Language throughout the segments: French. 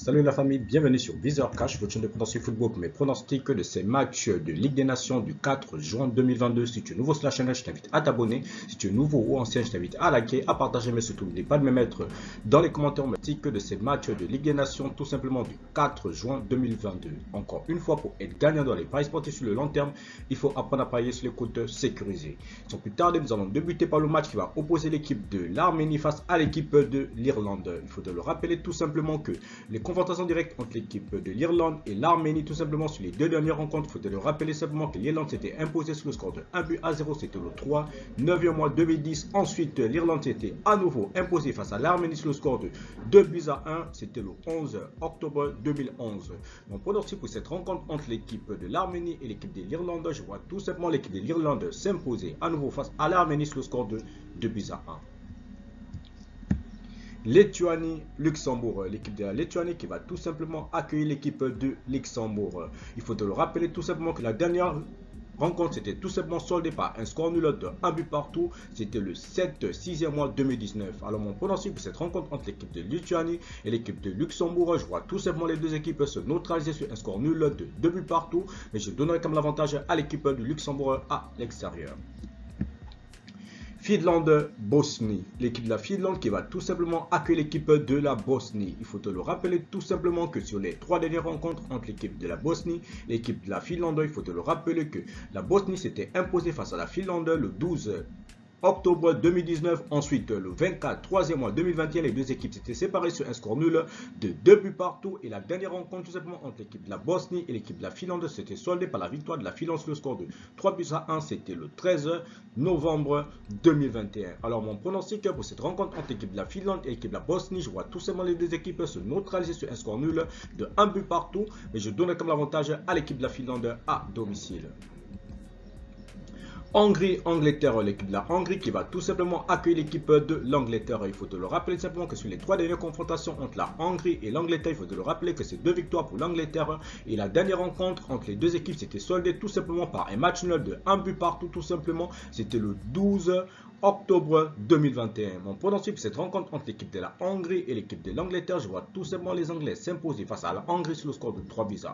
Salut la famille, bienvenue sur Viseur Cash, votre chaîne de pronostic football pour mes pronostics de ces matchs de Ligue des Nations du 4 juin 2022. Si tu es nouveau sur la chaîne, je t'invite à t'abonner. Si tu es nouveau ou ancien, je t'invite à liker, à partager, mais surtout n'oublie pas de me mettre dans les commentaires de ces matchs de Ligue des Nations, tout simplement du 4 juin 2022. Encore une fois, pour être gagnant dans les paris sportifs sur le long terme, il faut apprendre à parier sur les comptes sécurisés. Sans plus tarder, nous allons débuter par le match qui va opposer l'équipe de l'Arménie face à l'équipe de l'Irlande. Il faut le rappeler tout simplement que les confrontations directes entre l'équipe de l'Irlande et l'Arménie, tout simplement sur les deux dernières rencontres, il faut le rappeler simplement que l'Irlande s'était imposée sur le score de 1-0, c'était le 3, 9e mois 2010. Ensuite, l'Irlande s'était à nouveau imposée face à l'Arménie sur le score de 2-1, c'était le 11 octobre 2011. Mon pronostic pour cette rencontre entre l'équipe de l'Arménie et l'équipe de l'Irlande, je vois tout simplement l'équipe de l'Irlande s'imposer à nouveau face à l'Arménie sur le score de 2-1. Lituanie-Luxembourg, l'équipe de la Lituanie qui va tout simplement accueillir l'équipe de Luxembourg. Il faut le rappeler tout simplement que la dernière rencontre c'était tout simplement soldée par un score nul de 1 but partout. C'était le 6e mois 2019. Alors mon pronostic pour cette rencontre entre l'équipe de Lituanie et l'équipe de Luxembourg, je vois tout simplement les deux équipes se neutraliser sur un score nul de 2 buts partout. Mais je donnerai comme l'avantage à l'équipe de Luxembourg à l'extérieur. Finlande-Bosnie, l'équipe de la Finlande qui va tout simplement accueillir l'équipe de la Bosnie. Il faut le rappeler tout simplement que sur les trois dernières rencontres entre l'équipe de la Bosnie et l'équipe de la Finlande, il faut le rappeler que la Bosnie s'était imposée face à la Finlande le 12 octobre 2019, ensuite le 24, 3e mois 2021, les deux équipes s'étaient séparées sur un score nul de 2 buts partout. Et la dernière rencontre tout simplement entre l'équipe de la Bosnie et l'équipe de la Finlande s'était soldée par la victoire de la Finlande sur le score de 3-1, c'était le 13 novembre 2021. Alors mon pronostic pour cette rencontre entre l'équipe de la Finlande et l'équipe de la Bosnie, je vois tout simplement les deux équipes se neutraliser sur un score nul de 1 but partout, mais je donne comme l'avantage à l'équipe de la Finlande à domicile. Hongrie-Angleterre, l'équipe de la Hongrie qui va tout simplement accueillir l'équipe de l'Angleterre. Il faut le rappeler simplement que sur les trois dernières confrontations entre la Hongrie et l'Angleterre, il faut le rappeler que c'est 2 victoires pour l'Angleterre. Et la dernière rencontre entre les deux équipes s'était soldée tout simplement par un match nul de 1 but partout tout simplement. C'était le 12 octobre 2021. Mon pronostic pour cette rencontre entre l'équipe de la Hongrie et l'équipe de l'Angleterre, je vois tout simplement les Anglais s'imposer face à la Hongrie sur le score de 3-1.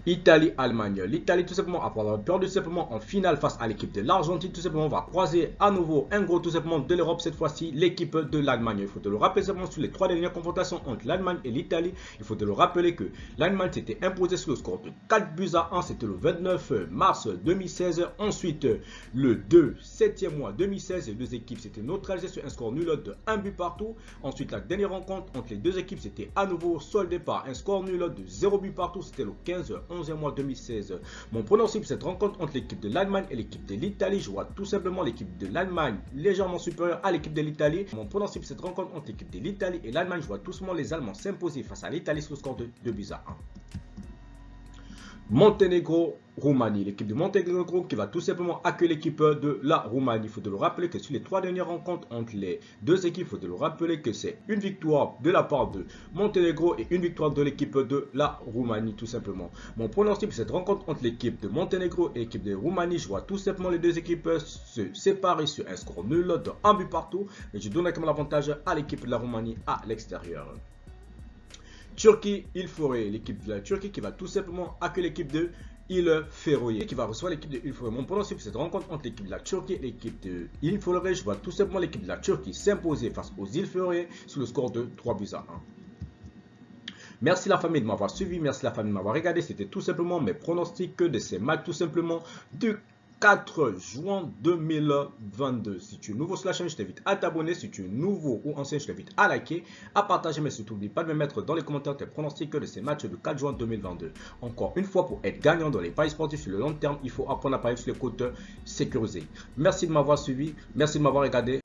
Italie-Allemagne. L'Italie tout simplement après avoir perdu tout simplement en finale face à l'équipe de l'Argentine, tout simplement va croiser à nouveau un gros tout simplement de l'Europe, cette fois-ci l'équipe de l'Allemagne. Il faut le rappeler simplement sur les trois dernières confrontations entre l'Allemagne et l'Italie. Il faut le rappeler que l'Allemagne s'était imposée sur le score de 4-1, c'était le 29 mars 2016. Ensuite le 2, 7e mois 2016, les deux équipes s'étaient neutralisées sur un score nul de 1 but partout. Ensuite la dernière rencontre entre les deux équipes c'était à nouveau soldée par un score nul de 0 but partout, c'était le 11e mois 2016. Mon pronostic pour cette rencontre entre l'équipe de l'Allemagne et l'équipe de l'Italie, je vois tout simplement l'équipe de l'Allemagne légèrement supérieure à l'équipe de l'Italie. Mon pronostic pour cette rencontre entre l'équipe de l'Italie et l'Allemagne, je vois tout simplement les Allemands s'imposer face à l'Italie sur le score de 2-1. Monténégro-Roumanie, l'équipe de Monténégro qui va tout simplement accueillir l'équipe de la Roumanie. Il faut le rappeler que sur les trois dernières rencontres entre les deux équipes, il faut le rappeler que c'est une victoire de la part de Monténégro et une victoire de l'équipe de la Roumanie tout simplement. Mon pronostic pour cette rencontre entre l'équipe de Monténégro et l'équipe de Roumanie, je vois tout simplement les deux équipes se séparer sur un score nul de 1 but partout, mais je donne comme l'avantage à l'équipe de la Roumanie à l'extérieur. Turquie-Île Féroé, l'équipe de la Turquie qui va tout simplement accueillir l'équipe de Île Féroé qui va recevoir l'équipe de Île Féroé. Mon pronostic pour cette rencontre entre l'équipe de la Turquie et l'équipe de Île Féroé, je vois tout simplement l'équipe de la Turquie s'imposer face aux Îles Féroé sur le score de 3-1. Merci la famille de m'avoir suivi, merci la famille de m'avoir regardé. C'était tout simplement mes pronostics de ces matchs tout simplement du 4 juin 2022. Si tu es nouveau sur la chaîne, je t'invite à t'abonner. Si tu es nouveau ou ancien, je t'invite à liker, à partager, mais surtout n'oublie pas de me mettre dans les commentaires tes pronostics de ces matchs du 4 juin 2022. Encore une fois, pour être gagnant dans les paris sportifs sur le long terme, il faut apprendre à parier sur les comptes sécurisés. Merci de m'avoir suivi, merci de m'avoir regardé.